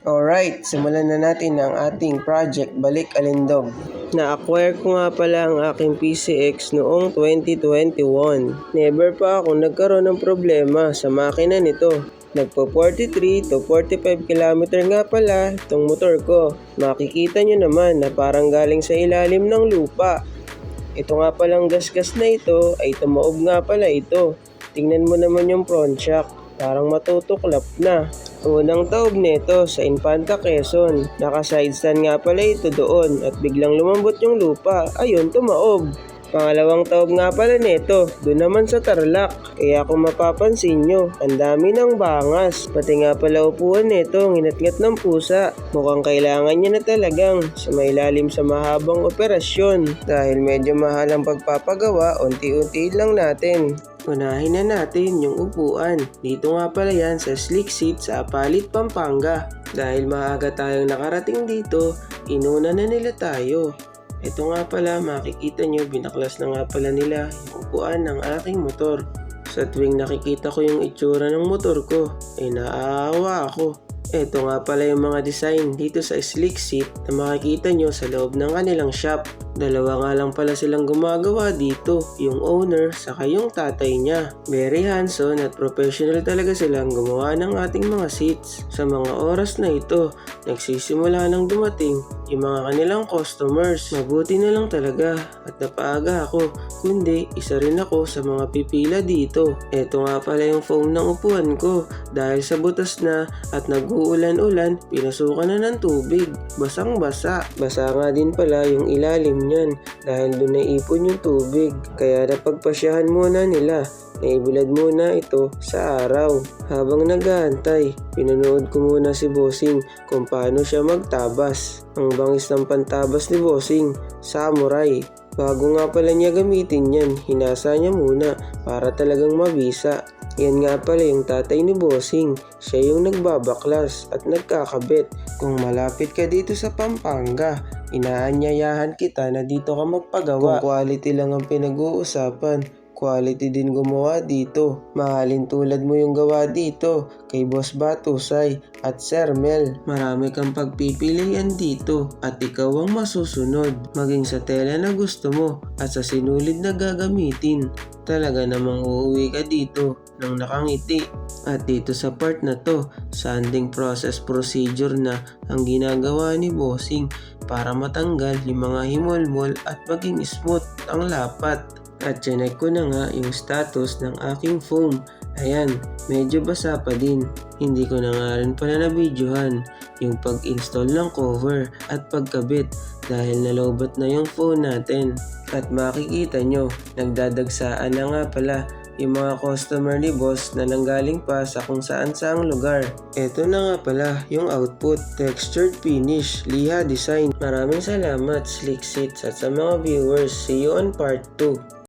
Alright, simulan na natin ang ating project Balik Alindog. Na-acquire ko nga pala ang aking PCX noong 2021. Never pa akong nagkaroon ng problema sa makina nito. Nagpo 43 to 45 km nga pala itong motor ko. Makikita nyo naman na parang galing sa ilalim ng lupa. Ito nga palang gasgas na ito ay tumaob nga pala ito. Tingnan mo naman yung front shock. Parang matutuklap na. Unang taob nito sa Infanta, Quezon. Naka-side stand nga pala ito doon at biglang lumambot yung lupa. Ayun, tumaob. Pangalawang taob nga pala nito, doon naman sa Tarlac. Kaya kung mapapansin nyo, ang dami ng bangas. Pati nga pala upuan nito, nginatngat ng pusa. Mukhang kailangan niya na talagang sumailalim sa mahabang operasyon. Dahil medyo mahal ang pagpapagawa, unti-unti lang natin. Unahin na natin yung upuan. Dito nga pala yan sa Slick Seat sa Apalit, Pampanga. Dahil maaga tayong nakarating dito, inuna na nila tayo. Ito nga pala, makikita nyo, binaklas na nga pala nila yung upuan ng aking motor. Sa tuwing nakikita ko yung itsura ng motor ko, ay naaawa ako. Ito nga pala yung mga design dito sa Slick Seat na makikita nyo sa loob ng kanilang shop. Dalawa nga lang pala silang gumagawa dito, yung owner saka yung tatay niya. Very hands-on at professional talaga silang gumawa ng ating mga seats. Sa mga oras na ito, nagsisimula nang dumating yung mga kanilang customers. Mabuti na lang talaga at napaaga ako, kundi isa rin ako sa mga pipila dito. Ito nga pala yung foam ng upuan ko. Dahil sa butas na at nag-uulan-ulan, pinasukan na ng tubig. Basang-basa. Basa nga din pala yung ilalim niyan dahil doon naipon yung tubig. Kaya napagpasyahan muna nila. Naibilad muna ito sa araw. Habang nag-aantay, pinanood ko muna si Bossing kung paano siya magtabas. Ang bangis ng pantabas ni Bossing, samurai. Bago nga pala niya gamitin yan, hinasa niya muna para talagang mabisa. Yan nga pala yung tatay ni Bossing. Siya yung nagbabaklas at nagkakabit. Kung malapit ka dito sa Pampanga, inaanyayahan kita na dito ka magpagawa. Kung quality lang ang pinag-uusapan, quality din gumawa dito. Mahalin tulad mo yung gawa dito kay Boss Batusay at Sir Mel. Marami kang pagpipilian dito at ikaw ang masusunod. Maging sa tela na gusto mo at sa sinulid na gagamitin. Talaga namang uuwi ka dito nang nakangiti. At dito sa part na to, sanding procedure na ang ginagawa ni Bossing para matanggal yung mga himolmol at maging smooth ang lapat. At chinek ko na nga yung status ng aking foam. Ayan, medyo basa pa din. Hindi ko na nga rin pala na-videohan yung pag-install ng cover at pagkabit dahil nalobat na yung phone natin. At makikita nyo, nagdadagsaan na nga pala yung mga customer ni Boss na nanggaling pa sa kung saan saang lugar. Ito na nga pala yung output, textured finish, liha design. Maraming salamat Slick Seats at sa mga viewers. See you on part 2.